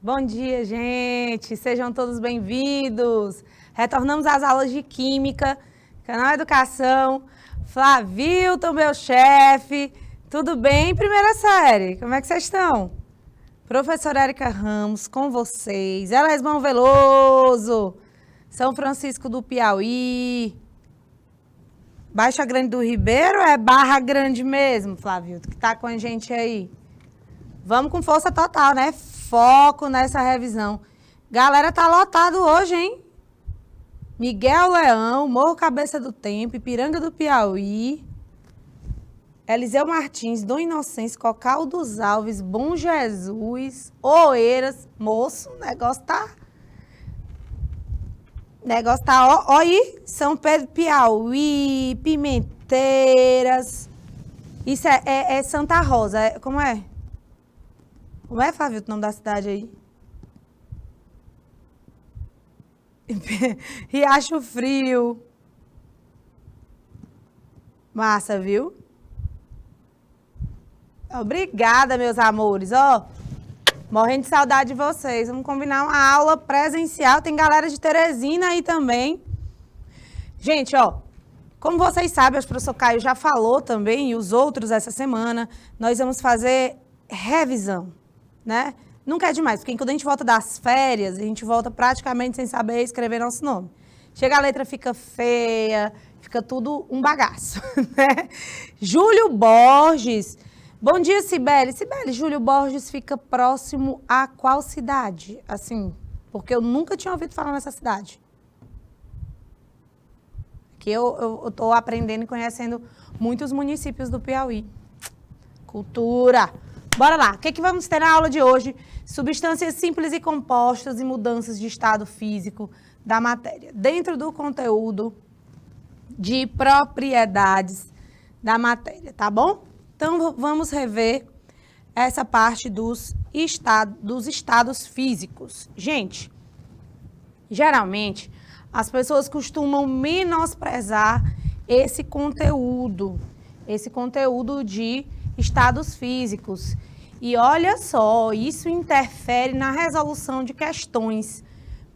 Bom dia, gente! Sejam todos bem-vindos! Retornamos às aulas de Química, Canal Educação. Flavilton, meu chefe, tudo bem? Primeira série, como é que vocês estão? Professora Érica Ramos, com vocês. Elesmão Veloso, São Francisco do Piauí. Baixa Grande do Ribeiro é Barra Grande mesmo, Flavilton, que tá com a gente aí? Vamos com força total, né? Foco nessa revisão. Galera, tá lotado hoje, hein? Miguel Leão, Morro Cabeça do Tempo, Ipiranga do Piauí, Eliseu Martins, Dom Inocêncio, Cocal dos Alves, Bom Jesus, Oeiras. Moço, o negócio tá ó aí, São Pedro, Piauí, Pimenteiras. Isso é Santa Rosa, como é? Como é, Fábio, o nome da cidade aí? Riacho Frio. Massa, viu? Obrigada, meus amores. Ó, morrendo de saudade de vocês. Vamos combinar uma aula presencial. Tem galera de Teresina aí também. Gente, ó, como vocês sabem, o professor Caio já falou também, e os outros essa semana, nós vamos fazer revisão, né? Nunca é demais, porque quando a gente volta das férias, a gente volta praticamente sem saber escrever nosso nome. Chega a letra, fica feia, fica tudo um bagaço, né? Júlio Borges. Bom dia, Cibele. Cibele, Júlio Borges fica próximo a qual cidade? Assim, porque eu nunca tinha ouvido falar nessa cidade. Aqui eu tô aprendendo e conhecendo muitos municípios do Piauí. Cultura. Bora lá, o que vamos ter na aula de hoje? Substâncias simples e compostas e mudanças de estado físico da matéria. Dentro do conteúdo de propriedades da matéria, tá bom? Então, vamos rever essa parte dos estados físicos. Gente, geralmente, as pessoas costumam menosprezar esse conteúdo de estados físicos. E olha só, isso interfere na resolução de questões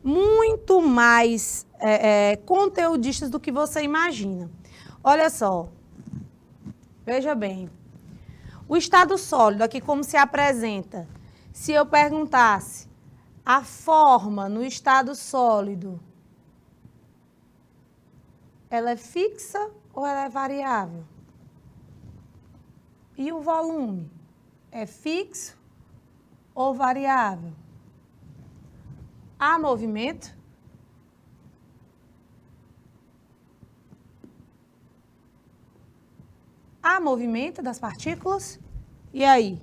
muito mais conteudistas do que você imagina. Olha só, veja bem, o estado sólido aqui como se apresenta. Se eu perguntasse a forma no estado sólido, ela é fixa ou ela é variável? E o volume? É fixo ou variável? Há movimento? Há movimento das partículas? E aí?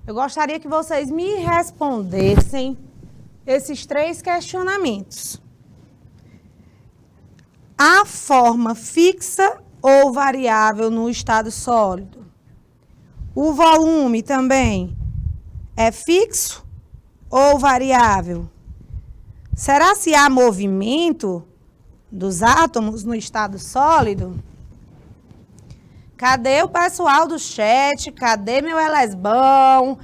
Eu gostaria que vocês me respondessem esses 3 questionamentos. Há forma fixa ou variável no estado sólido? O volume também é fixo ou variável? Será se há movimento dos átomos no estado sólido? Cadê o pessoal do chat? Cadê meu Elesbão?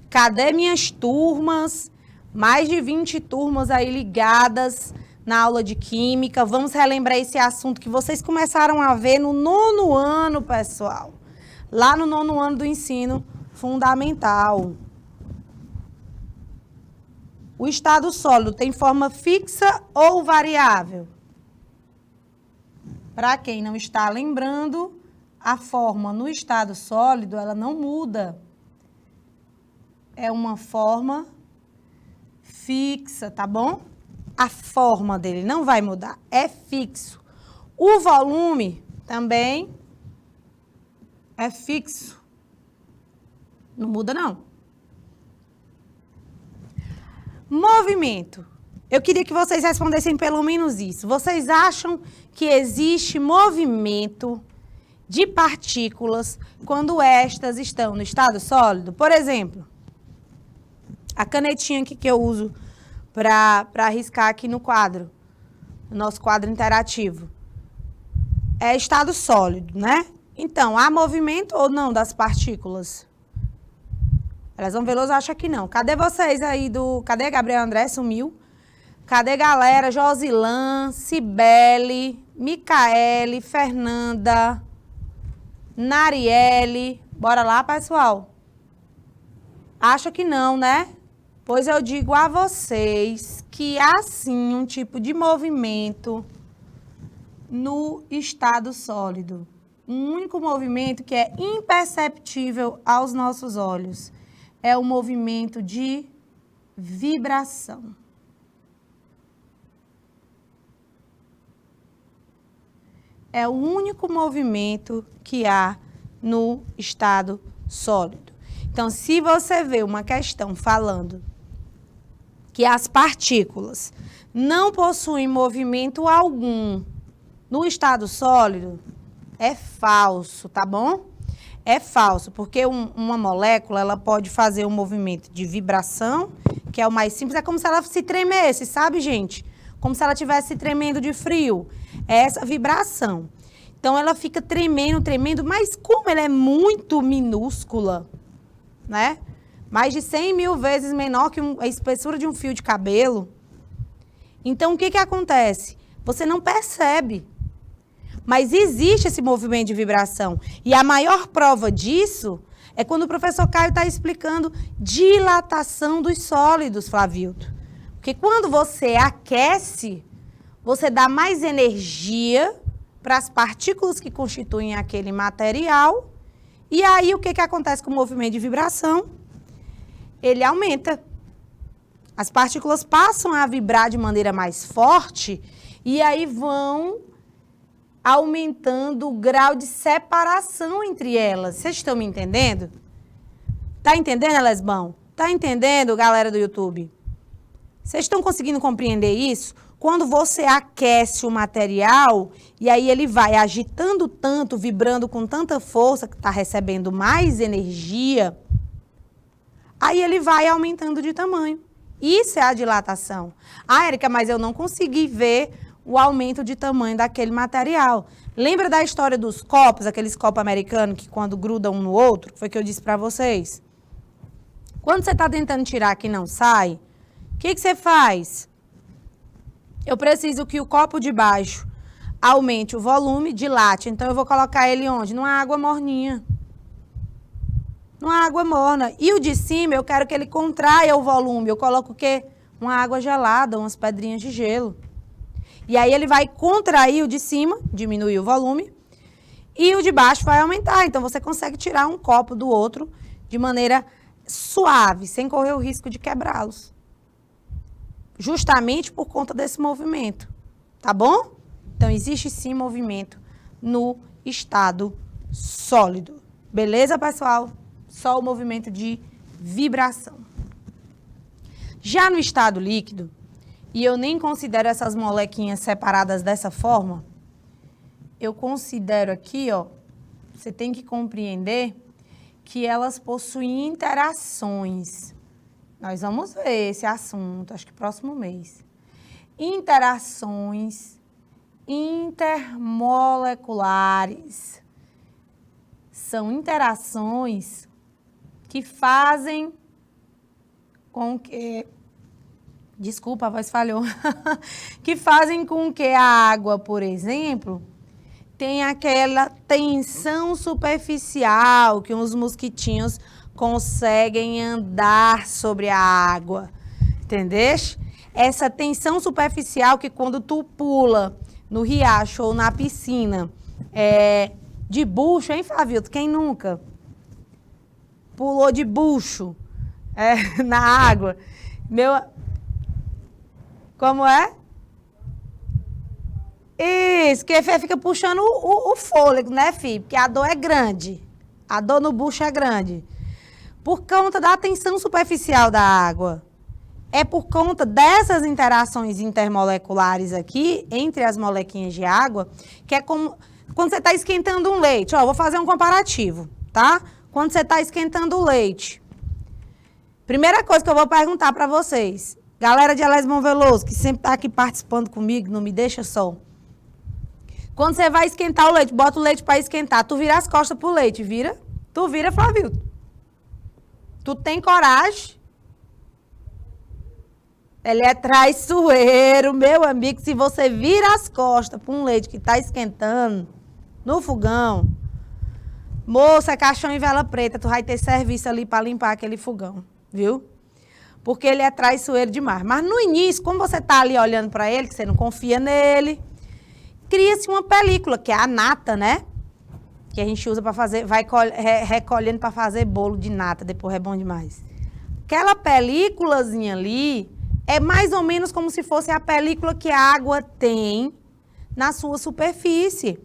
Cadê minhas turmas? Mais de 20 turmas aí ligadas na aula de Química. Vamos relembrar esse assunto que vocês começaram a ver no 9º ano, pessoal. Lá no 9º ano do ensino fundamental. O estado sólido tem forma fixa ou variável? Para quem não está lembrando, a forma no estado sólido, ela não muda. É uma forma fixa, tá bom? A forma dele não vai mudar, é fixo. O volume também é fixo. Não muda, não. Movimento. Eu queria que vocês respondessem pelo menos isso. Vocês acham que existe movimento de partículas quando estas estão no estado sólido? Por exemplo, a canetinha aqui que eu uso para riscar aqui no quadro, no nosso quadro interativo, é estado sólido, né? Então, há movimento ou não das partículas? Elesbão Veloso acha que não. Cadê vocês aí do... Cadê Gabriel André? Sumiu. Cadê galera? Josilã, Cibele, Micaele, Fernanda, Nariele. Bora lá, pessoal? Acha que não, né? Pois eu digo a vocês que há sim um tipo de movimento no estado sólido. Um único movimento que é imperceptível aos nossos olhos. É o movimento de vibração. É o único movimento que há no estado sólido. Então, se você vê uma questão falando que as partículas não possuem movimento algum no estado sólido, é falso, tá bom? É falso, porque uma molécula, ela pode fazer um movimento de vibração, que é o mais simples, é como se ela se tremesse, sabe, gente? Como se ela estivesse se tremendo de frio. É essa vibração. Então, ela fica tremendo, mas como ela é muito minúscula, né? Mais de 100 mil vezes menor que a espessura de um fio de cabelo. Então, o que acontece? Você não percebe. Mas existe esse movimento de vibração. E a maior prova disso é quando o professor Caio está explicando dilatação dos sólidos, Flavilto. Porque quando você aquece, você dá mais energia para as partículas que constituem aquele material. E aí, o que acontece com o movimento de vibração? Ele aumenta. As partículas passam a vibrar de maneira mais forte e aí vão aumentando o grau de separação entre elas. Vocês estão me entendendo? Tá entendendo, Elesbão? Tá entendendo, galera do YouTube? Vocês estão conseguindo compreender isso? Quando você aquece o material, e aí ele vai agitando tanto, vibrando com tanta força, que está recebendo mais energia, aí ele vai aumentando de tamanho. Isso é a dilatação. Ah, Érica, mas eu não consegui ver o aumento de tamanho daquele material. Lembra da história dos copos, aqueles copos americanos que quando grudam um no outro? Foi o que eu disse para vocês. Quando você está tentando tirar que não sai, o que você faz? Eu preciso que o copo de baixo aumente o volume, dilate. Então, eu vou colocar ele onde? Numa água morninha. Numa água morna. E o de cima, eu quero que ele contraia o volume. Eu coloco o quê? Uma água gelada, umas pedrinhas de gelo. E aí, ele vai contrair o de cima, diminuir o volume. E o de baixo vai aumentar. Então, você consegue tirar um copo do outro de maneira suave, sem correr o risco de quebrá-los. Justamente por conta desse movimento, tá bom? Então, existe sim movimento no estado sólido. Beleza, pessoal? Só o movimento de vibração. Já no estado líquido, e eu nem considero essas molequinhas separadas dessa forma, eu considero aqui, ó, você tem que compreender que elas possuem interações. Nós vamos ver esse assunto, acho que próximo mês. Interações intermoleculares. São interações que fazem com que... Desculpa, a voz falhou. Que fazem com que a água, por exemplo, tenha aquela tensão superficial que os mosquitinhos conseguem andar sobre a água, entendeste? Essa tensão superficial que quando tu pula no riacho ou na piscina de bucho, hein, Flavilto? Quem nunca pulou de bucho na água? Como é? Isso, que fica puxando o fôlego, né, filho? Porque a dor é grande. A dor no bucho é grande. Por conta da tensão superficial da água. É por conta dessas interações intermoleculares aqui, entre as molequinhas de água, que é como quando você está esquentando um leite. Ó, vou fazer um comparativo, tá? Quando você está esquentando o leite. Primeira coisa que eu vou perguntar para vocês. Galera de Elesbão Veloso, que sempre está aqui participando comigo, não me deixa só. Quando você vai esquentar o leite, bota o leite para esquentar, tu vira as costas pro leite, vira? Tu vira, Flavilto. Tu tem coragem? Ele é traiçoeiro, meu amigo. Se você vira as costas para um leite que está esquentando no fogão, moça, é caixão e vela preta, tu vai ter serviço ali para limpar aquele fogão, viu? Porque ele é traiçoeiro demais. Mas no início, como você tá ali olhando para ele, que você não confia nele, cria-se uma película, que é a nata, né? Que a gente usa para fazer, vai recolhendo para fazer bolo de nata, depois é bom demais. Aquela películazinha ali é mais ou menos como se fosse a película que a água tem na sua superfície.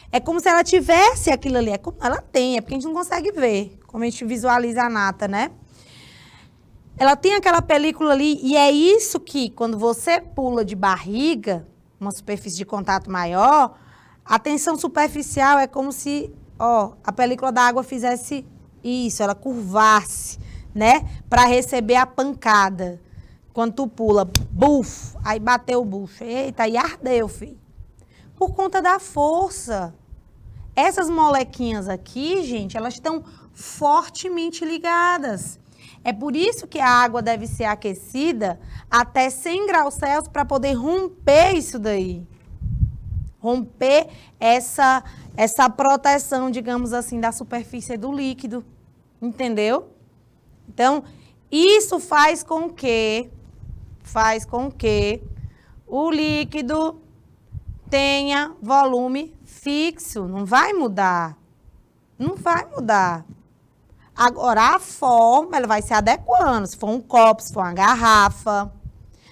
É como se ela tivesse aquilo ali. É como ela tem, é porque a gente não consegue ver, como a gente visualiza a nata, né? Ela tem aquela película ali e é isso que, quando você pula de barriga, uma superfície de contato maior, a tensão superficial é como se, ó, a película da água fizesse isso, ela curvasse, né? Para receber a pancada. Quando tu pula, buf, aí bateu o bucho. Eita, aí ardeu, filho. Por conta da força. Essas molequinhas aqui, gente, elas estão fortemente ligadas. É por isso que a água deve ser aquecida até 100 graus Celsius para poder romper isso daí. Romper essa proteção, digamos assim, da superfície do líquido. Entendeu? Então, isso faz com que o líquido tenha volume fixo, não vai mudar. Não vai mudar. Agora, a forma, ela vai se adequando. Se for um copo, se for uma garrafa,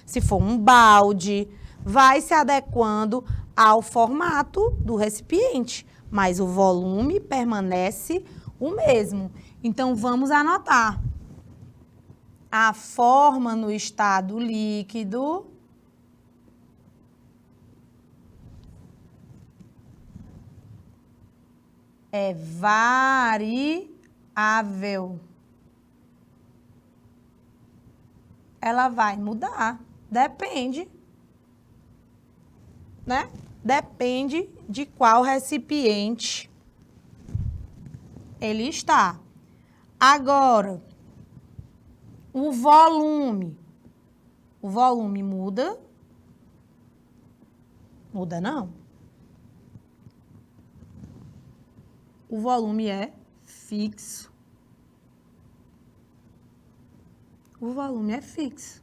se for um balde, vai se adequando ao formato do recipiente. Mas o volume permanece o mesmo. Então, vamos anotar. A forma no estado líquido é variável. Ela vai mudar. Depende, né? Depende de qual recipiente ele está. Agora, o volume muda? Muda não. O volume é fixo. O volume é fixo.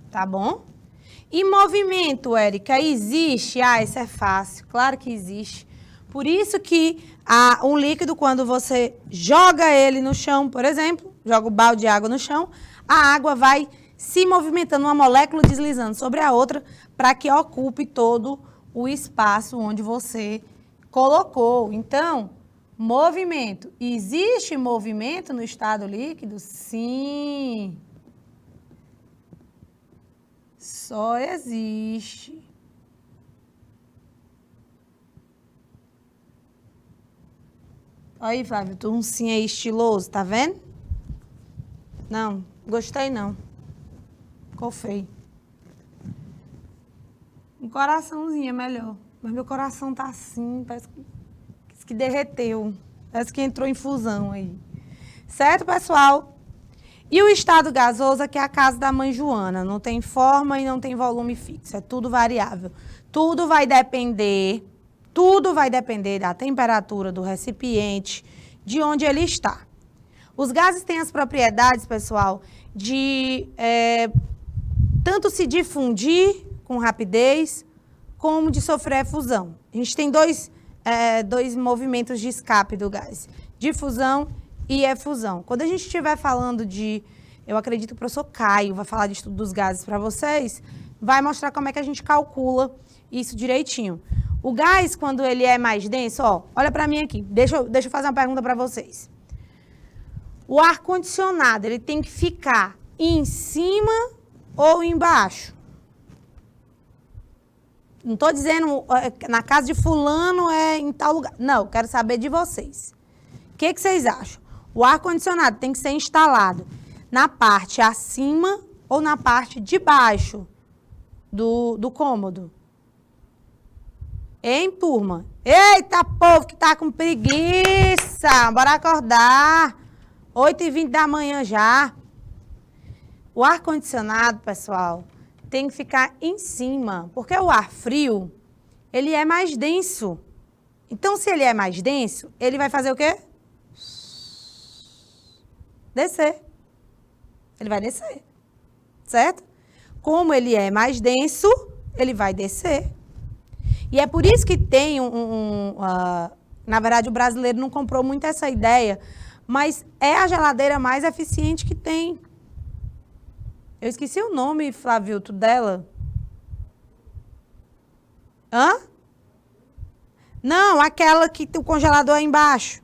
Tá bom? E movimento, Érica, existe? Ah, isso é fácil. Claro que existe. Por isso que um líquido, quando você joga ele no chão, por exemplo, joga o balde de água no chão, a água vai se movimentando, uma molécula deslizando sobre a outra, para que ocupe todo o espaço onde você colocou. Então, movimento. Existe movimento no estado líquido? Sim. Só existe. Aí, Flávio, tu um sim aí estiloso, tá vendo? Não, gostei não. Ficou feio. Um coraçãozinho é melhor. Mas meu coração tá assim, parece que derreteu. Parece que entrou em fusão aí. Certo, pessoal? E o estado gasoso, que é a casa da mãe Joana. Não tem forma e não tem volume fixo. É tudo variável. Tudo vai depender da temperatura do recipiente, de onde ele está. Os gases têm as propriedades, pessoal, de tanto se difundir com rapidez, como de sofrer fusão. A gente tem dois movimentos de escape do gás, difusão e efusão. Quando a gente estiver falando eu acredito que o professor Caio vai falar de estudo dos gases para vocês, vai mostrar como é que a gente calcula isso direitinho. O gás, quando ele é mais denso, ó, olha para mim aqui, deixa eu fazer uma pergunta para vocês. O ar-condicionado, ele tem que ficar em cima ou embaixo? Não estou dizendo na casa de fulano é em tal lugar. Não, eu quero saber de vocês. O que vocês acham? O ar-condicionado tem que ser instalado na parte acima ou na parte de baixo do cômodo? Hein, turma? Eita, povo que tá com preguiça! Bora acordar! 8h20 da manhã já. O ar-condicionado, pessoal, tem que ficar em cima, porque o ar frio, ele é mais denso. Então, se ele é mais denso, ele vai fazer o quê? Descer. Ele vai descer, certo? Como ele é mais denso, ele vai descer. E é por isso que tem na verdade, o brasileiro não comprou muito essa ideia, mas é a geladeira mais eficiente que tem. Eu esqueci o nome, Flavilto, dela. Hã? Não, aquela que o congelador é embaixo.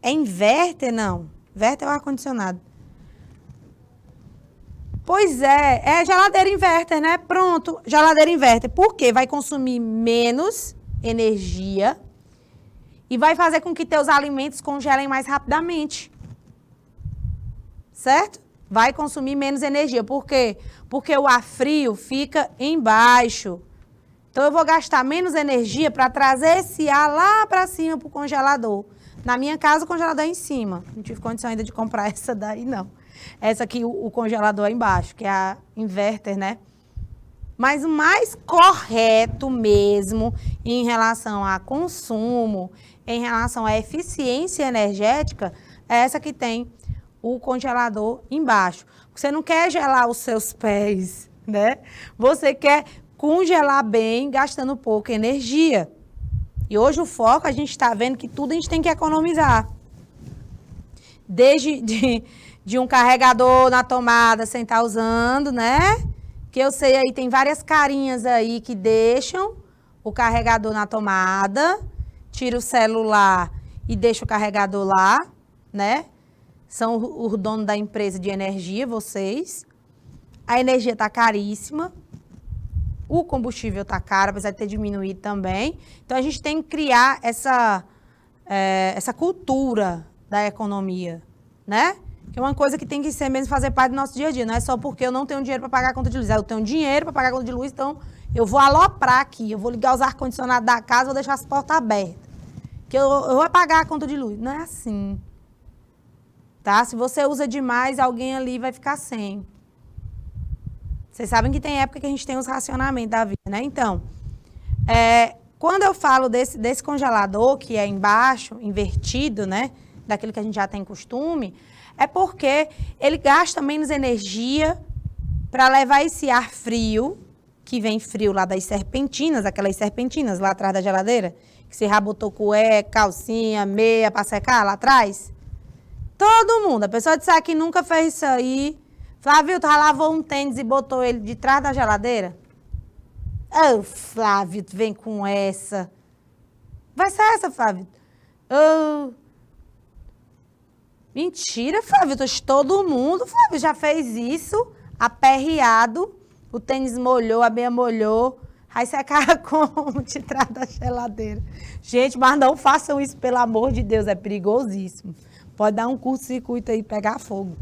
É inverter, não. Inverter é o ar-condicionado. Pois é geladeira inverter, né? Pronto, geladeira inverter. Por quê? Vai consumir menos energia e vai fazer com que teus alimentos congelem mais rapidamente. Certo? Vai consumir menos energia. Por quê? Porque o ar frio fica embaixo. Então, eu vou gastar menos energia para trazer esse ar lá para cima para o congelador. Na minha casa, o congelador é em cima. Não tive condição ainda de comprar essa daí, não. Essa aqui, o congelador é embaixo, que é a inverter, né? Mas o mais correto mesmo em relação a consumo, em relação à eficiência energética, é essa que tem o congelador embaixo. Você não quer gelar os seus pés, né? Você quer congelar bem, gastando pouca energia. E hoje o foco, a gente está vendo que tudo a gente tem que economizar. Desde de um carregador na tomada sem estar usando, né? Que eu sei aí, tem várias carinhas aí que deixam o carregador na tomada, tira o celular e deixa o carregador lá, né? São os donos da empresa de energia, vocês. A energia está caríssima. O combustível está caro, apesar de ter diminuído também. Então, a gente tem que criar essa cultura da economia, né? Que é uma coisa que tem que ser mesmo fazer parte do nosso dia a dia. Não é só porque eu não tenho dinheiro para pagar a conta de luz. Eu tenho dinheiro para pagar a conta de luz, então eu vou aloprar aqui. Eu vou ligar os ar-condicionados da casa, vou deixar as portas abertas. Que eu vou pagar a conta de luz. Não é assim. Tá? Se você usa demais, alguém ali vai ficar sem. Vocês sabem que tem época que a gente tem os racionamentos da vida, né? Então, quando eu falo desse congelador, que é embaixo, invertido, né? Daquilo que a gente já tem costume, é porque ele gasta menos energia para levar esse ar frio, que vem frio lá das serpentinas, aquelas serpentinas lá atrás da geladeira, que você já botou cueca, calcinha, meia para secar lá atrás. Todo mundo, a pessoa disser que nunca fez isso aí. Flávio, tu já lavou um tênis e botou ele de trás da geladeira? Ô, Flávio, tu vem com essa. Vai ser essa, Flávio. Oh. Mentira, Flávio, todo mundo, Flávio, já fez isso, aperreado, o tênis molhou, a meia molhou, aí secar como de trás da geladeira. Gente, mas não façam isso, pelo amor de Deus, é perigosíssimo. Pode dar um curto-circuito aí e pegar fogo.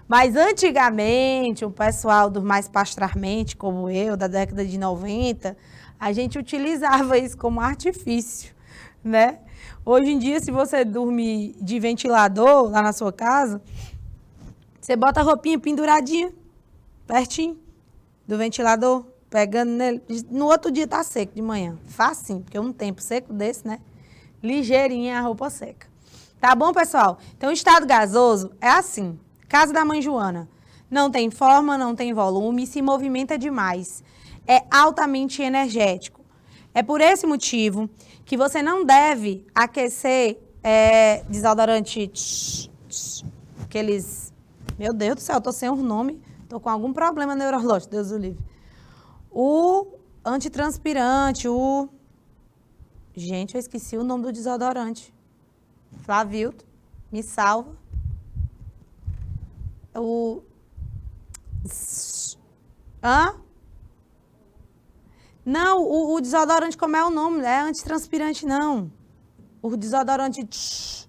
Mas antigamente, o pessoal do mais pastrarmente, como eu, da década de 90, a gente utilizava isso como artifício, né? Hoje em dia, se você dormir de ventilador lá na sua casa, você bota a roupinha penduradinha, pertinho do ventilador, pegando nele. No outro dia tá seco de manhã. Facinho, porque um tempo seco desse, né? Ligeirinha a roupa seca. Tá bom, pessoal? Então, o estado gasoso é assim. Casa da mãe Joana. Não tem forma, não tem volume, se movimenta demais. É altamente energético. É por esse motivo que você não deve aquecer desodorante, aqueles... Meu Deus do céu, eu tô sem o nome, tô com algum problema neurológico, Deus o livre. O antitranspirante, Gente, eu esqueci o nome do desodorante. Flavilto, me salva. Não, o desodorante, como é o nome? Não é antitranspirante, não. O desodorante...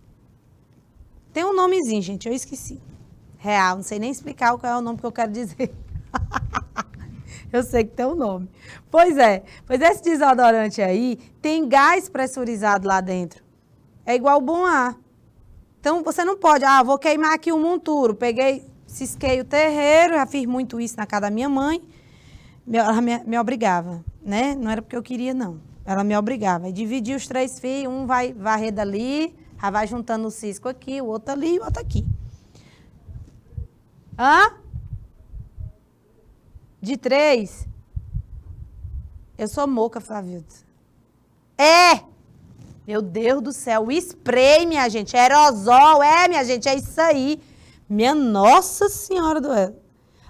Tem um nomezinho, gente, eu esqueci. Real, não sei nem explicar qual é o nome que eu quero dizer. Eu sei que tem um nome. Pois esse desodorante aí tem gás pressurizado lá dentro. É igual o Bom Ar. Então, você não pode, vou queimar aqui o monturo. Peguei, cisquei o terreiro, já fiz muito isso na casa da minha mãe. Ela me obrigava, né? Não era porque eu queria, não. Ela me obrigava. E dividia os 3 fios, um vai varrer dali, já vai juntando o cisco aqui, o outro ali e o outro aqui. De 3? Eu sou moca, Flavilda. Meu Deus do céu, o spray, minha gente, aerosol, minha gente, é isso aí. Minha Nossa Senhora do céu.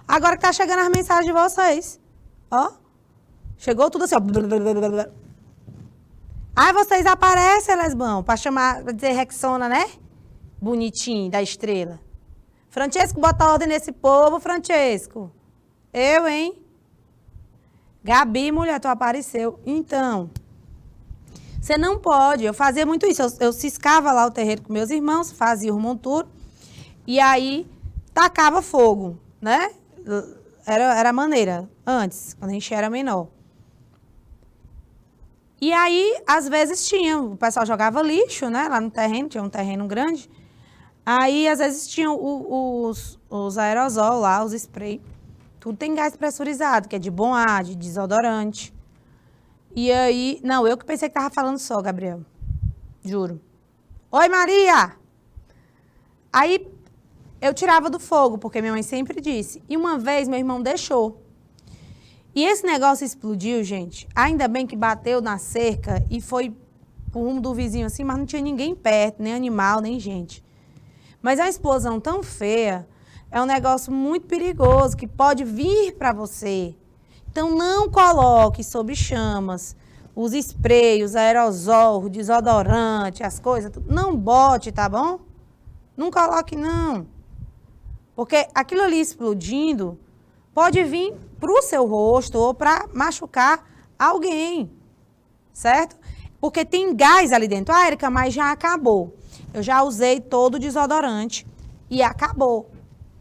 Agora que tá chegando as mensagens de vocês. Ó, chegou tudo assim, ó. Aí vocês aparecem, Lesbão, pra chamar, pra dizer Rexona, né? Bonitinho, da estrela. Francesco, bota ordem nesse povo, Francesco. Eu, hein? Gabi, mulher, tu apareceu. Então, você não pode. Eu fazia muito isso. Eu ciscava lá o terreiro com meus irmãos, fazia o monturo. E aí, tacava fogo, né? Era a maneira, antes, quando a gente era menor. E aí, às vezes o pessoal jogava lixo, né? Lá no terreno, tinha um terreno grande. Aí, às vezes, tinham os aerosol lá, os spray. Tudo tem gás pressurizado, que é de bom ar, de desodorante. E aí... Não, eu que pensei que tava falando só, Gabriel. Juro. Oi, Maria! Aí, eu tirava do fogo, porque minha mãe sempre disse. E uma vez, meu irmão deixou. E esse negócio explodiu, gente. Ainda bem que bateu na cerca e foi pro rumo do vizinho assim, mas não tinha ninguém perto, nem animal, nem gente. Mas é uma explosão tão feia, é um negócio muito perigoso, que pode vir para você. Então, não coloque sob chamas os sprays, os aerosol, o desodorante, as coisas. Não bote, tá bom? Não coloque, não. Porque aquilo ali explodindo pode vir para o seu rosto ou para machucar alguém, certo? Porque tem gás ali dentro. Érica, mas já acabou. Eu já usei todo o desodorante e acabou.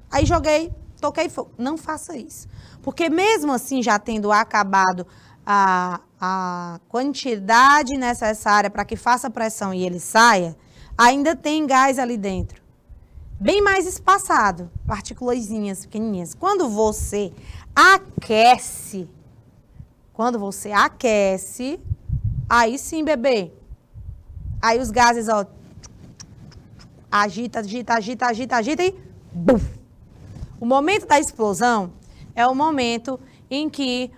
Aí joguei, toquei fogo. Não faça isso. Porque mesmo assim, já tendo acabado a quantidade necessária para que faça pressão e ele saia, ainda tem gás ali dentro. Bem mais espaçado, partículazinhas pequenininhas. Quando você aquece, aí sim, bebê. Aí os gases, ó, agita e buf. O momento da explosão é o momento em que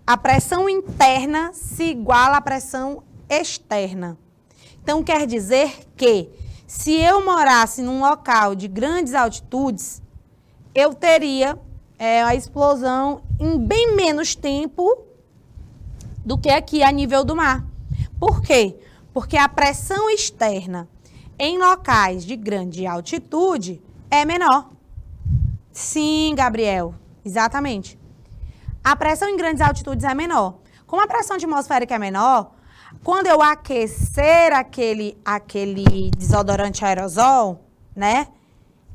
a pressão interna se iguala à pressão externa. Então, quer dizer que se eu morasse num local de grandes altitudes, eu teria a explosão em bem menos tempo do que aqui a nível do mar. Por quê? Porque a pressão externa em locais de grande altitude é menor. Sim, Gabriel, exatamente. A pressão em grandes altitudes é menor. Como a pressão atmosférica é menor, quando eu aquecer aquele desodorante aerosol, né,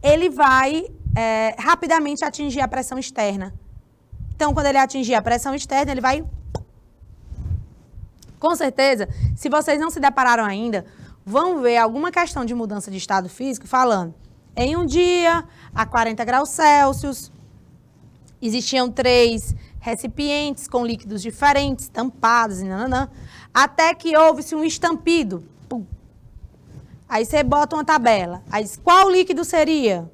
ele vai rapidamente atingir a pressão externa. Então, quando ele atingir a pressão externa, ele vai... Com certeza, se vocês não se depararam ainda, vão ver alguma questão de mudança de estado físico falando em um dia, a 40 graus Celsius, existiam 3 recipientes com líquidos diferentes, tampados e nananã, até que houve-se um estampido. Pum. Aí você bota uma tabela. Aí diz, qual líquido seria?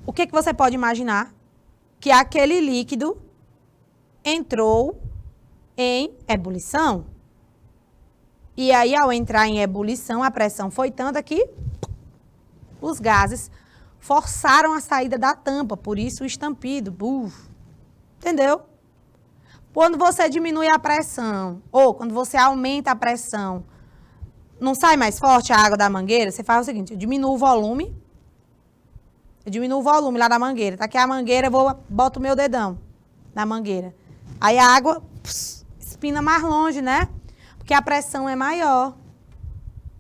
O que você pode imaginar? Que aquele líquido entrou em ebulição. E aí, ao entrar em ebulição, a pressão foi tanta que os gases forçaram a saída da tampa, por isso o estampido. Buf. Entendeu? Quando você diminui a pressão, ou quando você aumenta a pressão, não sai mais forte a água da mangueira? Você faz o seguinte, eu diminuo o volume lá da mangueira. Tá aqui a mangueira, boto o meu dedão na mangueira. Aí a água espina mais longe, né? Porque a pressão é maior.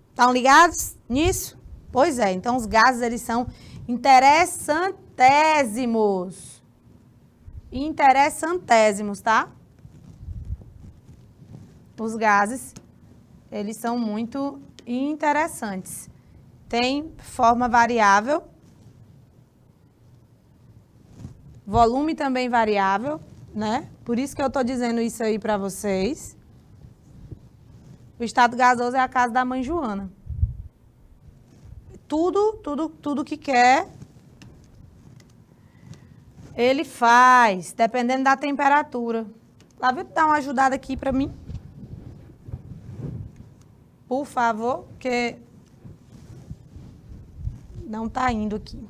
Estão ligados nisso? Pois é, então os gases, eles são interessantésimos. Interessantésimos, tá? Os gases, eles são muito interessantes. Tem forma variável, volume também variável, né? Por isso que eu estou dizendo isso aí para vocês. O estado gasoso é a casa da mãe Joana. Tudo que quer, ele faz, dependendo da temperatura. Flávio, dá uma ajudada aqui para mim. Por favor, porque não está indo aqui.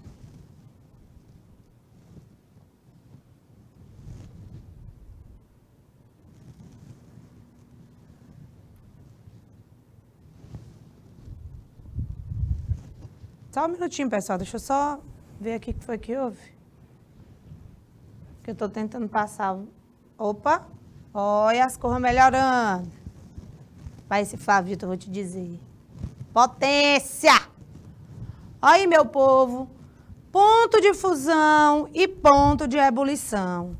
Só um minutinho, pessoal. Deixa eu só ver aqui o que foi que houve. Que eu estou tentando passar. Opa! Olha as cores melhorando. Vai esse Flávio, eu vou te dizer. Potência! Olha aí, meu povo. Ponto de fusão e ponto de ebulição.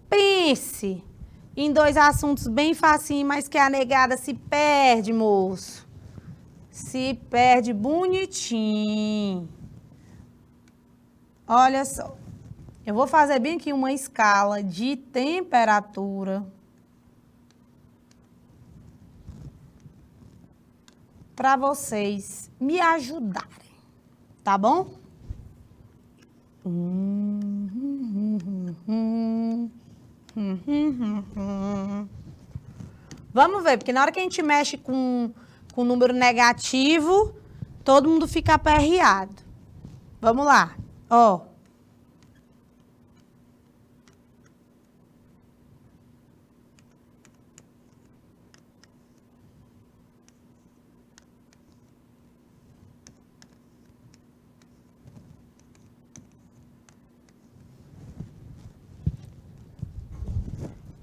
Pense em dois assuntos bem facinhos, mas que a negada se perde, moço. Se perde bonitinho. Olha só. Eu vou fazer bem aqui uma escala de temperatura para vocês me ajudarem, tá bom? Vamos ver, porque na hora que a gente mexe com número negativo, todo mundo fica aperreado. Vamos lá, ó.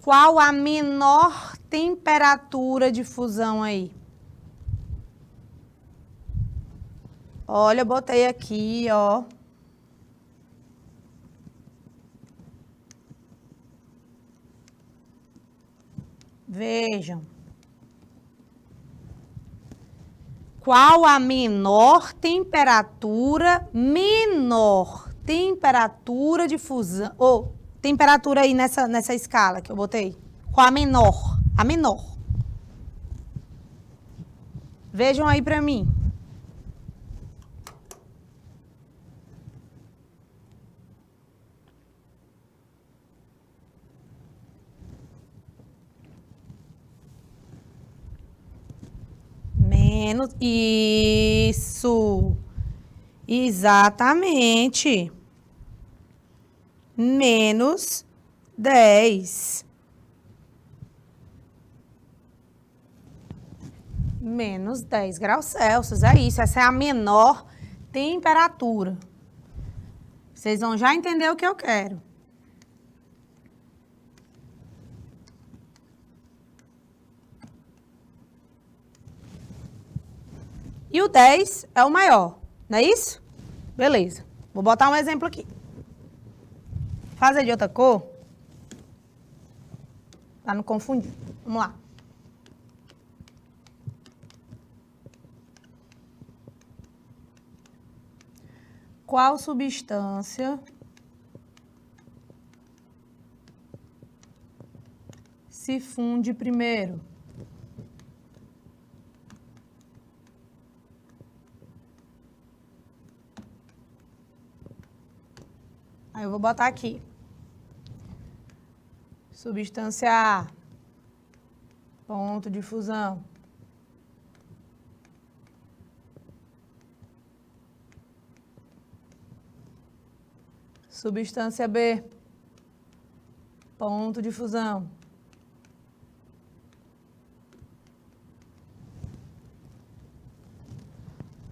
Qual a menor temperatura de fusão aí? Olha, eu botei aqui, ó. Vejam. Qual a menor temperatura de fusão, ou temperatura aí nessa escala que eu botei? Qual a menor? A menor. Vejam aí pra mim. Menos, isso, exatamente, menos 10, menos 10 graus Celsius, é isso, essa é a menor temperatura. Vocês vão já entender o que eu quero. E o 10 é o maior, não é isso? Beleza. Vou botar um exemplo aqui. Fazer de outra cor. Pra não confundir. Vamos lá. Qual substância se funde primeiro? Aí eu vou botar aqui. Substância A. Ponto de fusão. Substância B. Ponto de fusão.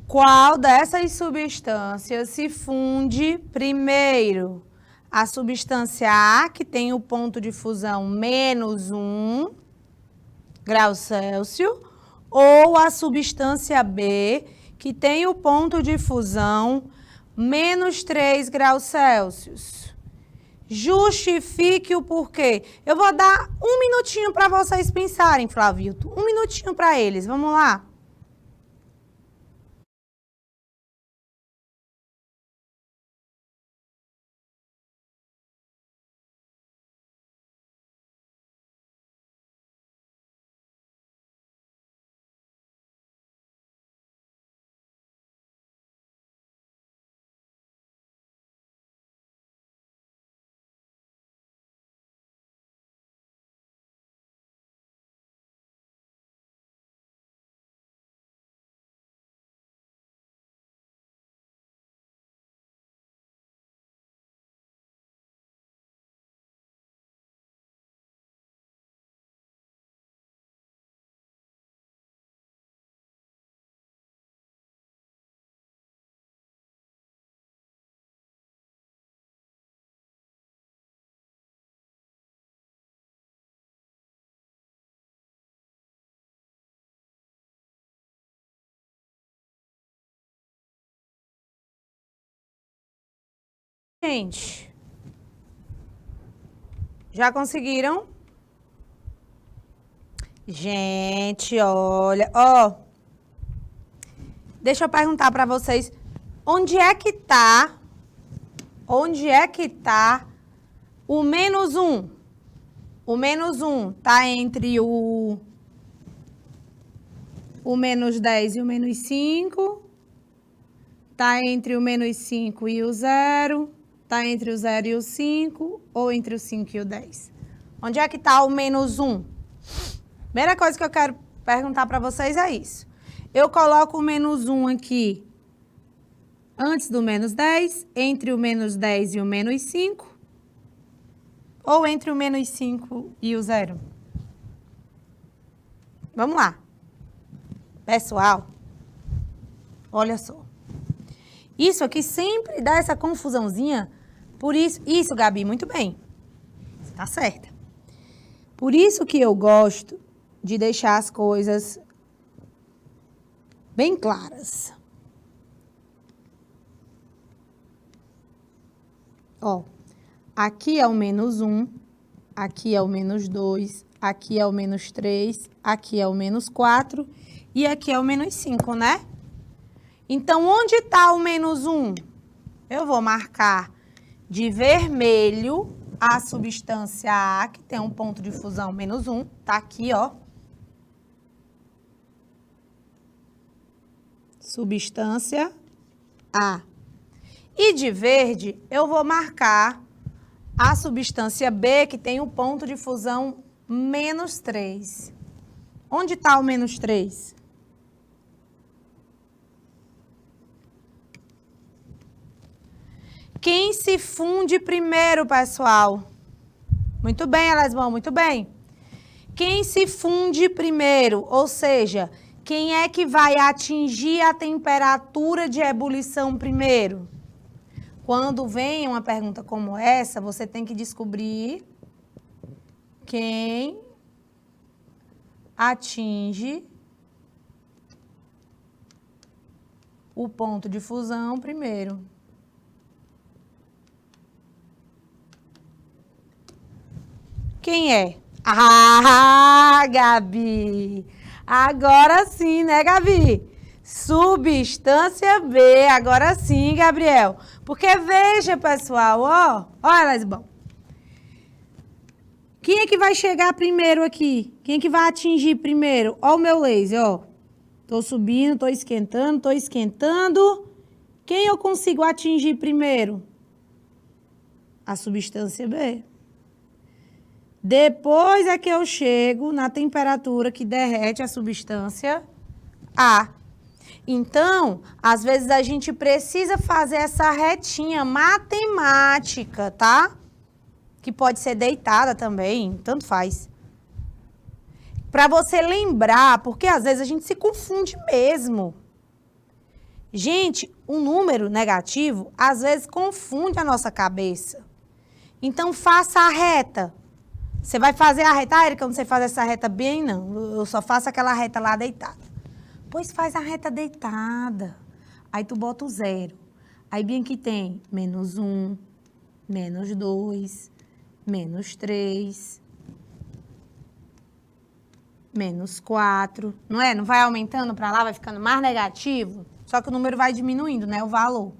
Qual dessas substâncias se funde primeiro? A substância A, que tem o ponto de fusão menos 1 grau Celsius, ou a substância B, que tem o ponto de fusão menos 3 graus Celsius. Justifique o porquê. Eu vou dar um minutinho para vocês pensarem, Flavilto. Um minutinho para eles. Vamos lá. gente? Já conseguiram? Gente, olha, ó. Deixa eu perguntar para vocês, onde é que tá o menos 1? O menos 1 tá entre o menos 10 e o menos 5. Tá entre o menos 5 e o 0. Tá entre o 0 e o 5 ou entre o 5 e o 10? Onde é que tá o menos 1? Primeira coisa que eu quero perguntar para vocês é isso. Eu coloco o menos 1 aqui antes do menos 10, entre o menos 10 e o menos 5, ou entre o menos 5 e o 0? Vamos lá. Pessoal, olha só. Isso aqui sempre dá essa confusãozinha, por isso, Gabi, muito bem. Você tá certa. Por isso que eu gosto de deixar as coisas bem claras. Ó, aqui é o menos 1, aqui é o menos 2, aqui é o menos 3, aqui é o menos 4 e aqui é o menos 5, né? Então, onde está o menos 1? Eu vou marcar de vermelho a substância A, que tem um ponto de fusão menos 1, tá aqui, ó. Substância A. E de verde, eu vou marcar a substância B, que tem um ponto de fusão menos 3. Onde está o menos 3? Quem se funde primeiro, pessoal? Muito bem, Elesbão, muito bem. Quem se funde primeiro, ou seja, quem é que vai atingir a temperatura de ebulição primeiro? Quando vem uma pergunta como essa, você tem que descobrir quem atinge o ponto de fusão primeiro. Quem é? Ah, Gabi! Agora sim, né, Gabi? Substância B, agora sim, Gabriel. Porque veja, pessoal, ó, Elesbão. Quem é que vai chegar primeiro aqui? Quem é que vai atingir primeiro? Ó o meu laser, ó. Tô subindo, tô esquentando. Quem eu consigo atingir primeiro? A substância B. Depois é que eu chego na temperatura que derrete a substância A. Então, às vezes a gente precisa fazer essa retinha matemática, tá? Que pode ser deitada também, tanto faz. Para você lembrar, porque às vezes a gente se confunde mesmo. Gente, um número negativo, às vezes confunde a nossa cabeça. Então, faça a reta. Você vai fazer a reta, Érica, eu não sei fazer essa reta bem, não. Eu só faço aquela reta lá deitada. Pois faz a reta deitada. Aí tu bota o 0. Aí bem que tem menos 1, menos 2, menos 3, menos 4. Não é? Não vai aumentando para lá, vai ficando mais negativo? Só que o número vai diminuindo, né? O valor.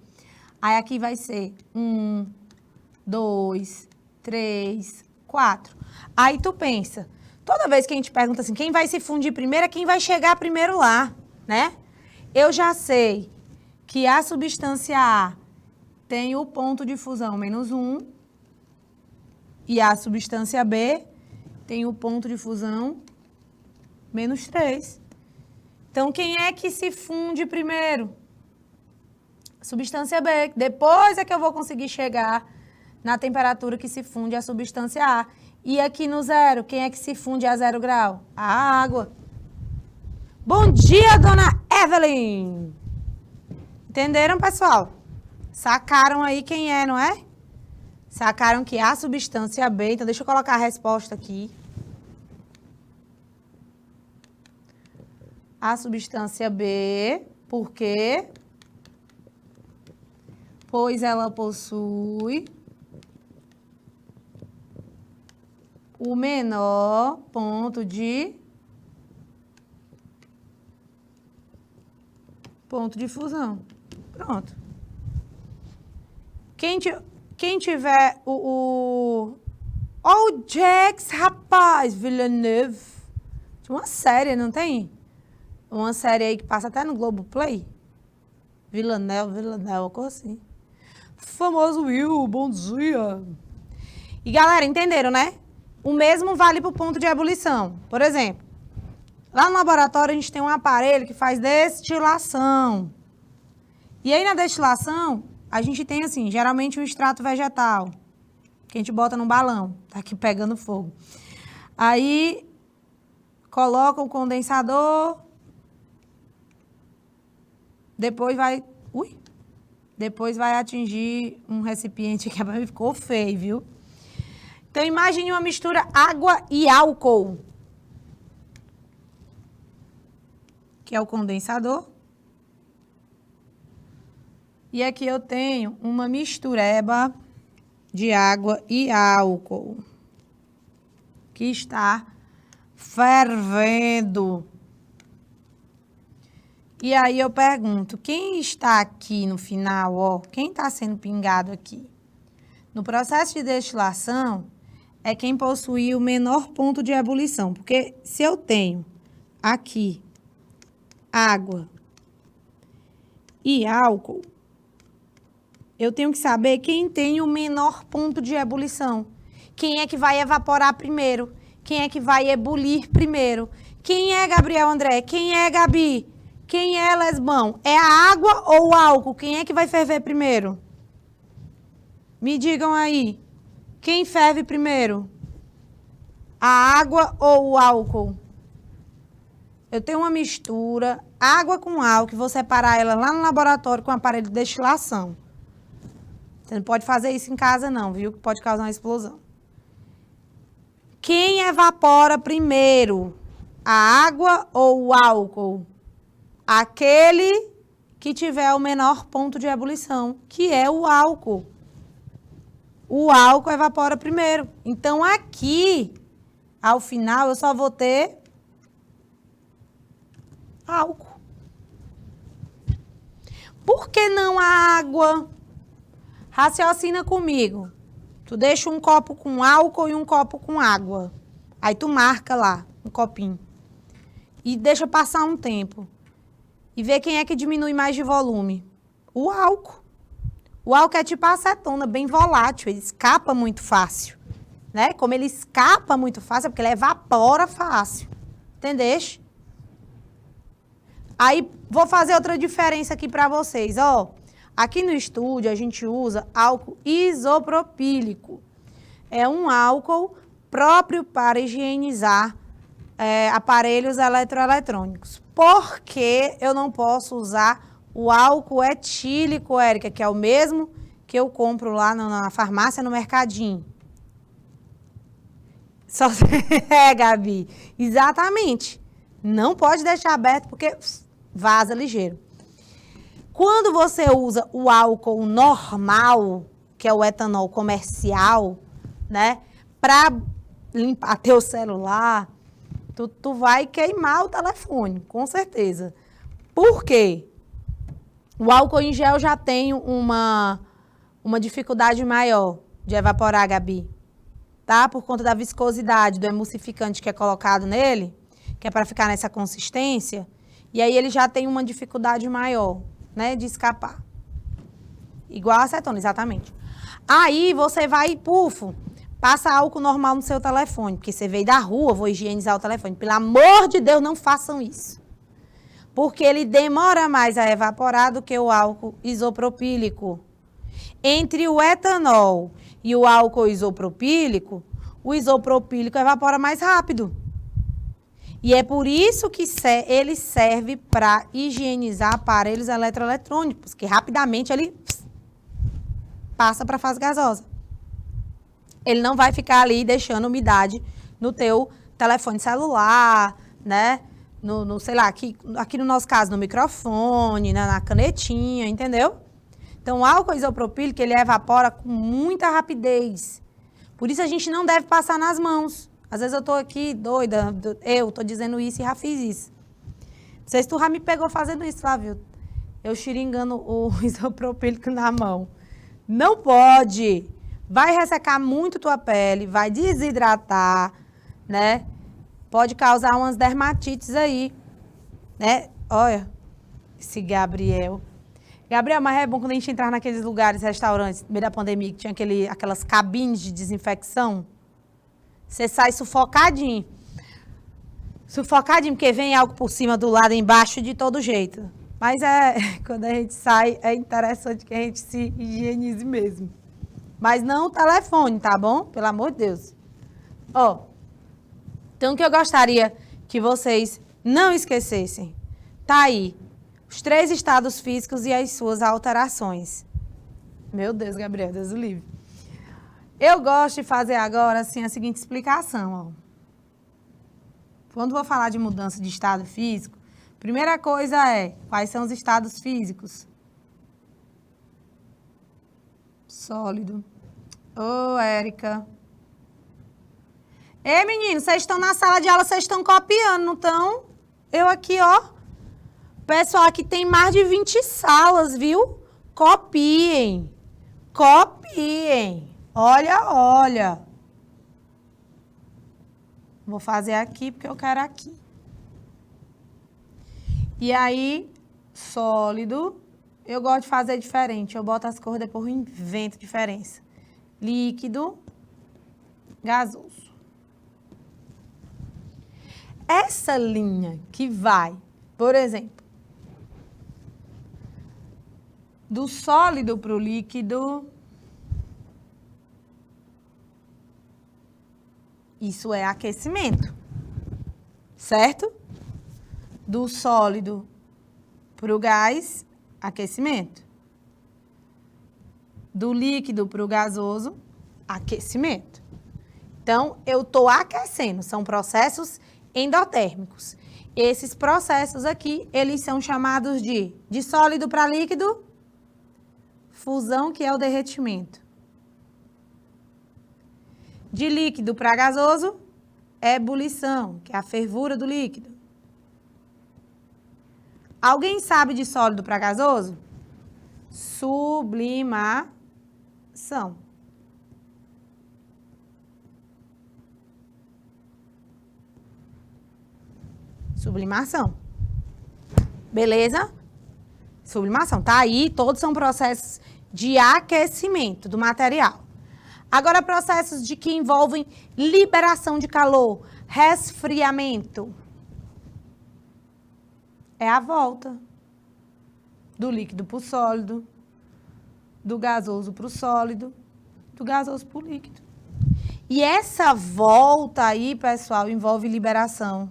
Aí aqui vai ser 1, 2, 3, 4. Aí tu pensa, toda vez que a gente pergunta assim, quem vai se fundir primeiro é quem vai chegar primeiro lá, né? Eu já sei que a substância A tem o ponto de fusão menos 1 e a substância B tem o ponto de fusão menos 3. Então, quem é que se funde primeiro? A substância B. Depois é que eu vou conseguir chegar na temperatura que se funde a substância A. E aqui no 0, quem é que se funde a 0 grau? A água. Bom dia, dona Evelyn! Entenderam, pessoal? Sacaram aí quem é, não é? Sacaram que a substância B... Então, deixa eu colocar a resposta aqui. A substância B, por quê? pois ela possui o menor ponto de fusão. Pronto. Quem tiver o Jax, rapaz, Villeneuve. Tinha uma série, não tem? Uma série aí que passa até no Globoplay. Villeneuve, uma coisa assim. Famoso Will, bom dia. E galera, entenderam, né? O mesmo vale para o ponto de ebulição. Por exemplo, lá no laboratório a gente tem um aparelho que faz destilação. E aí na destilação, a gente tem assim, geralmente um extrato vegetal, que a gente bota num balão, tá aqui pegando fogo. Aí coloca o condensador, depois vai atingir um recipiente que ficou feio, viu? Então imagine uma mistura água e álcool, que é o condensador. E aqui eu tenho uma mistureba de água e álcool, que está fervendo. E aí eu pergunto, quem está aqui no final, ó, quem está sendo pingado aqui? No processo de destilação, é quem possui o menor ponto de ebulição. Porque se eu tenho aqui água e álcool, eu tenho que saber quem tem o menor ponto de ebulição. Quem é que vai evaporar primeiro? Quem é que vai ebulir primeiro? Quem é Gabriel André? Quem é Gabi? Quem é Lesbão? É a água ou o álcool? Quem é que vai ferver primeiro? Me digam aí. Quem ferve primeiro? A água ou o álcool? Eu tenho uma mistura, água com álcool, vou separar ela lá no laboratório com aparelho de destilação. Você não pode fazer isso em casa não, viu? Que pode causar uma explosão. Quem evapora primeiro? A água ou o álcool? Aquele que tiver o menor ponto de ebulição, que é o álcool. O álcool evapora primeiro. Então, aqui, ao final, eu só vou ter álcool. Por que não a água? Raciocina comigo. Tu deixa um copo com álcool e um copo com água. Aí tu marca lá, um copinho. E deixa passar um tempo. E vê quem é que diminui mais de volume. O álcool. O álcool é tipo a acetona, bem volátil. Ele escapa muito fácil. Né? Como ele escapa muito fácil, é porque ele evapora fácil. Entendeste? Aí, vou fazer outra diferença aqui para vocês, ó. Aqui no estúdio, a gente usa álcool isopropílico. É um álcool próprio para higienizar aparelhos eletroeletrônicos. Por que eu não posso usar o álcool etílico, Érica, que é o mesmo que eu compro lá na farmácia, no mercadinho? Gabi. Exatamente. Não pode deixar aberto porque vaza ligeiro. Quando você usa o álcool normal, que é o etanol comercial, né, para limpar teu celular, tu vai queimar o telefone, com certeza. Por quê? O álcool em gel já tem uma dificuldade maior de evaporar, Gabi, tá? Por conta da viscosidade do emulsificante que é colocado nele, que é para ficar nessa consistência, e aí ele já tem uma dificuldade maior, né, de escapar. Igual a acetona, exatamente. Aí você vai, passa álcool normal no seu telefone, porque você veio da rua, vou higienizar o telefone. Pelo amor de Deus, não façam isso. Porque ele demora mais a evaporar do que o álcool isopropílico. Entre o etanol e o álcool isopropílico, o isopropílico evapora mais rápido. E é por isso que ele serve para higienizar aparelhos eletroeletrônicos, que rapidamente ele passa para a fase gasosa. Ele não vai ficar ali deixando umidade no teu telefone celular, né? Sei lá, aqui no nosso caso, no microfone, na canetinha, entendeu? Então, o álcool isopropílico, ele evapora com muita rapidez. Por isso, a gente não deve passar nas mãos. Às vezes, eu tô aqui doida, eu tô dizendo isso e já fiz isso. Não sei se tu já me pegou fazendo isso, Flávio. Eu xeringando o isopropílico na mão. Não pode. Vai ressecar muito tua pele, vai desidratar, né? Pode causar umas dermatites aí, né? Olha, esse Gabriel. Gabriel, mas é bom quando a gente entrar naqueles lugares, restaurantes, no meio da pandemia, que tinha aquelas cabines de desinfecção. Você sai sufocadinho. Sufocadinho, porque vem algo por cima, do lado, embaixo, de todo jeito. Mas quando a gente sai, é interessante que a gente se higienize mesmo. Mas não o telefone, tá bom? Pelo amor de Deus. Ó, então o que eu gostaria que vocês não esquecessem, tá aí, os 3 estados físicos e as suas alterações. Meu Deus, Gabriel, Deus o livre. Eu gosto de fazer agora, assim, a seguinte explicação, ó. Quando vou falar de mudança de estado físico, primeira coisa é, quais são os estados físicos? Sólido. Ô, Érica. Ei, menino, vocês estão na sala de aula, vocês estão copiando, não estão? Eu aqui, ó. Pessoal, aqui tem mais de 20 salas, viu? Copiem. Copiem. Olha, olha. Vou fazer aqui porque eu quero aqui. E aí, sólido. Eu gosto de fazer diferente. Eu boto as cores, depois eu invento diferença. Líquido, gasoso. Essa linha que vai, por exemplo, do sólido para o líquido, isso é aquecimento, certo? Do sólido para o gás, aquecimento. Do líquido para o gasoso, aquecimento. Então, eu estou aquecendo, são processos endotérmicos. Esses processos aqui, eles são chamados de sólido para líquido, fusão, que é o derretimento. De líquido para gasoso, ebulição, que é a fervura do líquido. Alguém sabe de sólido para gasoso? Sublimação. Sublimação. Beleza? Sublimação. Tá aí, todos são processos de aquecimento do material. Agora, processos que envolvem liberação de calor, resfriamento. É a volta do líquido para o sólido, do gasoso para o sólido, do gasoso para o líquido. E essa volta aí, pessoal, envolve liberação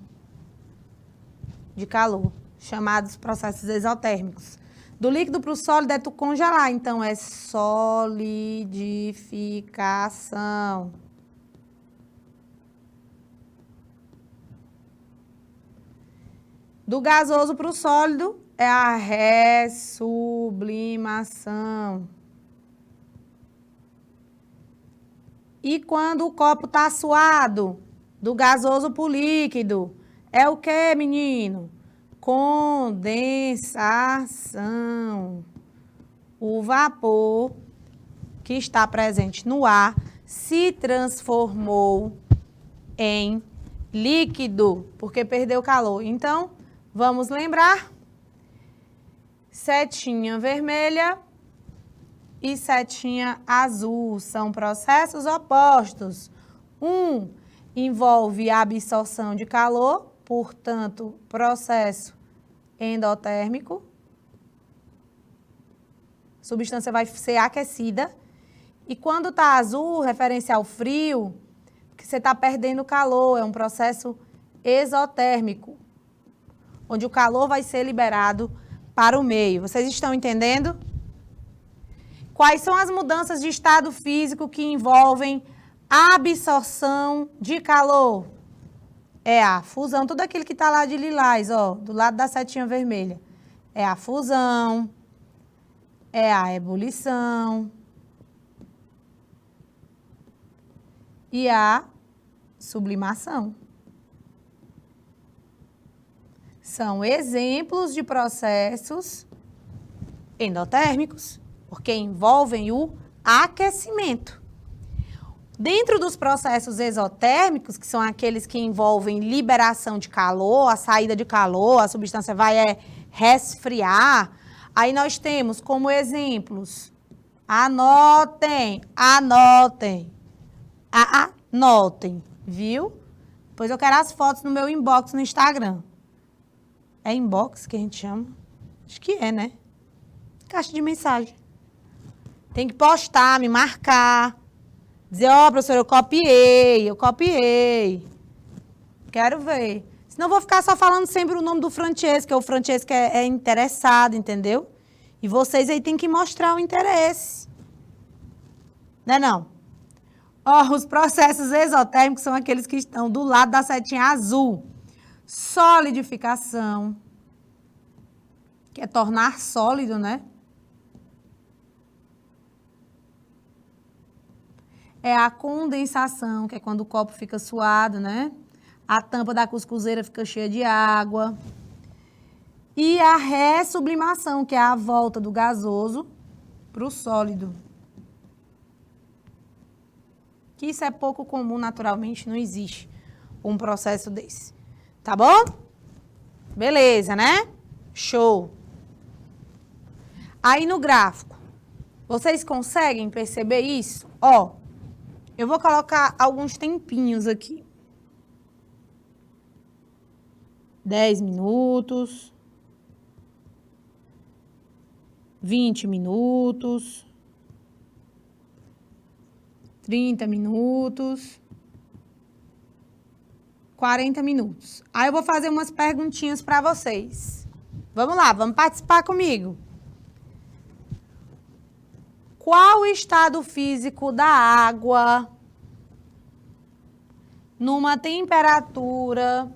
de calor, chamados processos exotérmicos. Do líquido para o sólido é tu congelar, então é solidificação. Do gasoso para o sólido é a ressublimação. E quando o copo está suado, do gasoso para o líquido, é o que, menino? Condensação. O vapor que está presente no ar se transformou em líquido, porque perdeu calor. Então, vamos lembrar, setinha vermelha e setinha azul são processos opostos. Um envolve a absorção de calor, portanto, processo endotérmico. A substância vai ser aquecida. E quando está azul, referência ao frio, porque você está perdendo calor, é um processo exotérmico, onde o calor vai ser liberado para o meio. Vocês estão entendendo? Quais são as mudanças de estado físico que envolvem a absorção de calor? É a fusão, tudo aquilo que está lá de lilás, ó, do lado da setinha vermelha. É a fusão, É a ebulição e a sublimação. São exemplos de processos endotérmicos, porque envolvem o aquecimento. Dentro dos processos exotérmicos, que são aqueles que envolvem liberação de calor, a saída de calor, a substância vai resfriar, aí nós temos como exemplos, anotem, viu? Depois eu quero as fotos no meu inbox no Instagram. É inbox que a gente chama? Acho que é, né? Caixa de mensagem. Tem que postar, me marcar. Dizer, ó, professora, eu copiei. Quero ver. Senão eu vou ficar só falando sempre o nome do Francesco, que o Francesco é interessado, entendeu? E vocês aí têm que mostrar o interesse. Não é não? Ó, os processos exotérmicos são aqueles que estão do lado da setinha azul. Solidificação, que é tornar sólido, né? É a condensação, que é quando o copo fica suado, né? A tampa da cuscuzeira fica cheia de água. E a ressublimação, que é a volta do gasoso para o sólido. Que isso é pouco comum naturalmente, não existe um processo desse. Tá bom? Beleza, né? Show. Aí no gráfico, vocês conseguem perceber isso? Ó, eu vou colocar alguns tempinhos aqui. 10 minutos. 20 minutos. 30 minutos. 40 minutos. Aí eu vou fazer umas perguntinhas para vocês. Vamos lá, vamos participar comigo. Qual o estado físico da água numa temperatura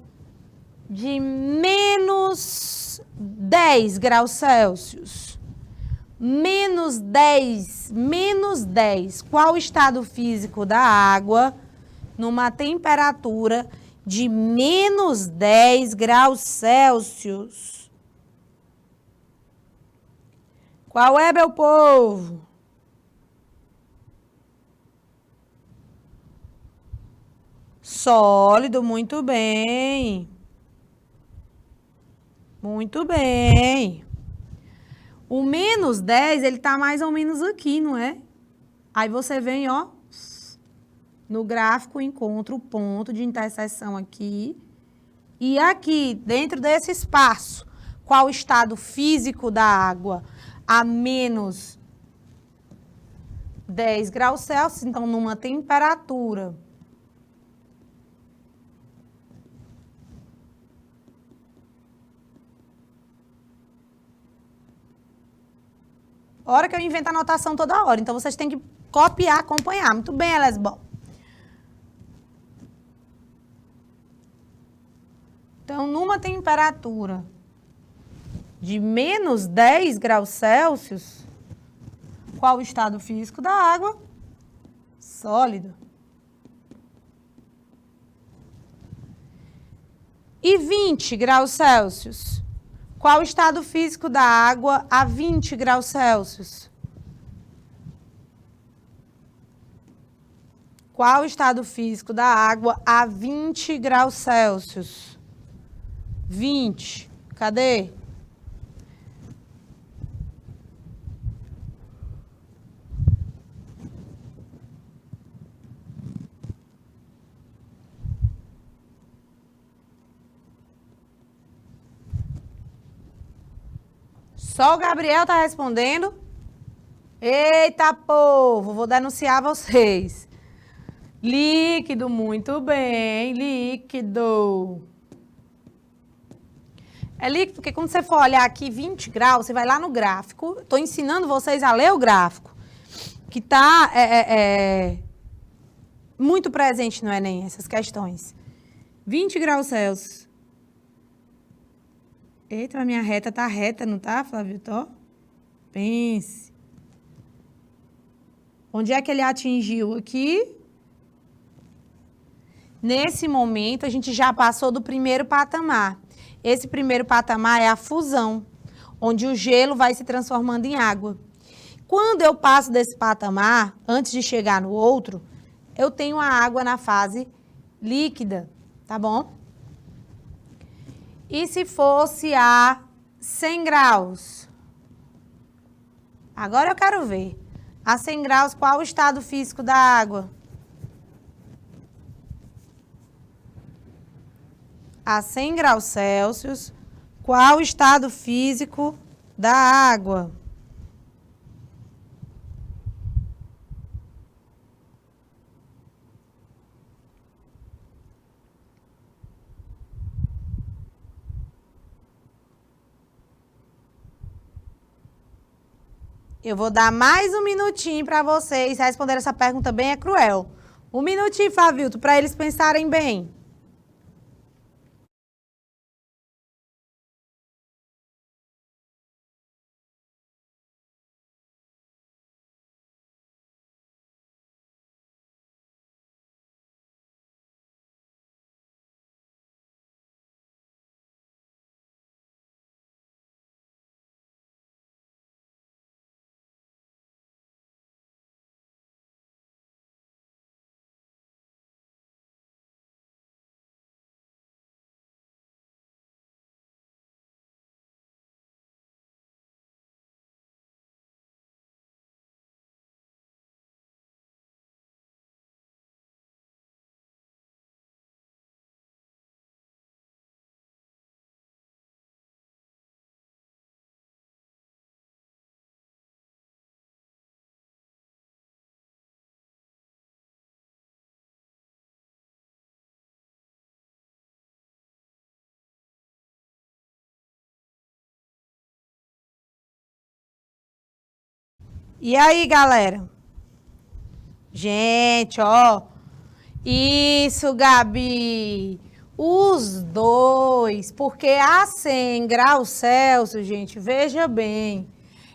de menos 10 graus Celsius? Menos 10. Qual o estado físico da água numa temperatura de menos 10 graus Celsius? Qual é, meu povo? Sólido, muito bem. Muito bem. O menos 10, ele tá mais ou menos aqui, não é? Aí você vem, ó, no gráfico encontra o ponto de interseção aqui. E aqui, dentro desse espaço, qual o estado físico da água? A menos 10 graus Celsius, então numa temperatura hora que eu invento a anotação toda hora. Então, vocês têm que copiar, acompanhar. Muito bem, Elesbol. Então, numa temperatura de menos 10 graus Celsius, qual o estado físico da água? Sólido. E 20 graus Celsius? Qual o estado físico da água a 20 graus Celsius? Qual o estado físico da água a 20 graus Celsius? 20. Cadê? Só o Gabriel tá respondendo. Eita, povo, vou denunciar vocês. Líquido, muito bem, líquido. É líquido porque quando você for olhar aqui 20 graus, você vai lá no gráfico. Estou ensinando vocês a ler o gráfico, que está muito presente no Enem, essas questões. 20 graus Celsius. Eita, a minha reta tá reta, não tá, Flávio Tó? Pense. Onde é que ele atingiu aqui? Nesse momento, a gente já passou do primeiro patamar. Esse primeiro patamar é a fusão, onde o gelo vai se transformando em água. Quando eu passo desse patamar, antes de chegar no outro, eu tenho a água na fase líquida, tá bom? E se fosse a 100 graus? Agora eu quero ver. A 100 graus, qual o estado físico da água? A 100 graus Celsius, qual o estado físico da água? Eu vou dar mais um minutinho para vocês responderem essa pergunta bem é cruel. Um minutinho, Flavilto, para eles pensarem bem. E aí, galera? Gente, ó. Isso, Gabi. Os dois, porque a 100 graus Celsius, gente, veja bem,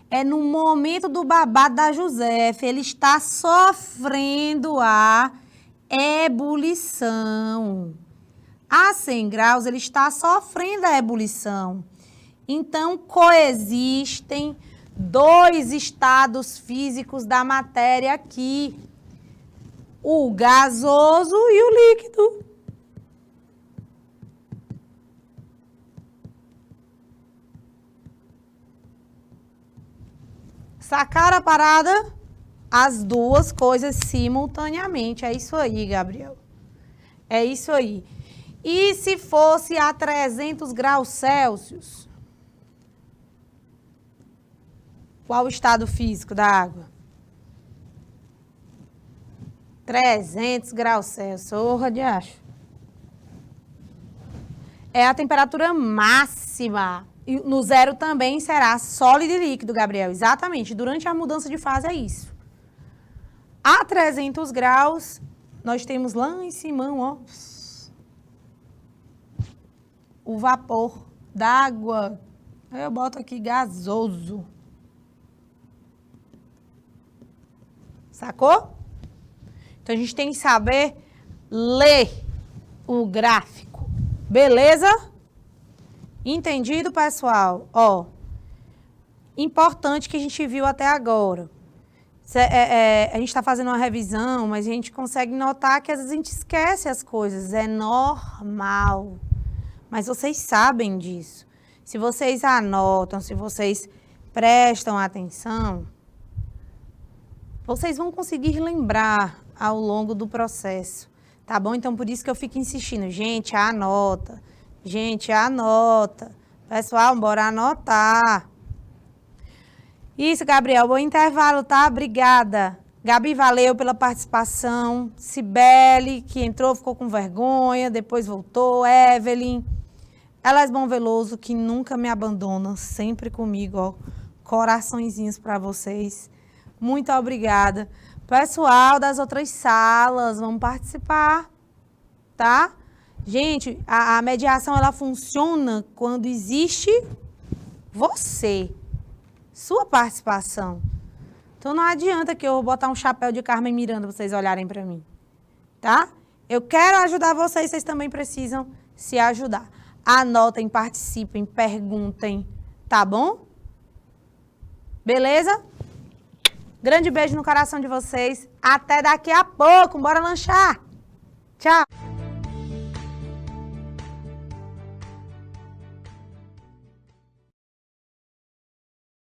é no momento do babado da Josefa, ele está sofrendo a ebulição. A 100 graus, ele está sofrendo a ebulição. Então, coexistem dois estados físicos da matéria aqui. O gasoso e o líquido. Sacaram a parada? As duas coisas simultaneamente. É isso aí, Gabriel. É isso aí. E se fosse a 300 graus Celsius? Qual o estado físico da água? 300 graus Celsius. Orra de acho. É a temperatura máxima. E no zero também será sólido e líquido, Gabriel. Exatamente. Durante a mudança de fase é isso. A 300 graus, nós temos lá em cima, ó, o vapor d'água. Eu boto aqui gasoso. Sacou? Então, a gente tem que saber ler o gráfico. Beleza? Entendido, pessoal? Ó, importante que a gente viu até agora. A gente está fazendo uma revisão, mas a gente consegue notar que às vezes a gente esquece as coisas. É normal. Mas vocês sabem disso. Se vocês anotam, se vocês prestam atenção, vocês vão conseguir lembrar ao longo do processo, tá bom? Então, por isso que eu fico insistindo. Gente, anota. Gente, anota. Pessoal, bora anotar. Isso, Gabriel. Bom intervalo, tá? Obrigada. Gabi, valeu pela participação. Cibele, que entrou, ficou com vergonha, depois voltou. Evelyn. Elas Veloso, que nunca me abandona, sempre comigo, ó. Coraçõezinhos para vocês. Muito obrigada. Pessoal das outras salas, vamos participar, tá? Gente, a mediação, ela funciona quando existe você. sua participação. Então não adianta que eu vou botar um chapéu de Carmen Miranda pra vocês olharem para mim, tá? Eu quero ajudar vocês, vocês também precisam se ajudar. Anotem, participem, perguntem, tá bom? Beleza? Grande beijo no coração de vocês. Até daqui a pouco. Bora lanchar. Tchau.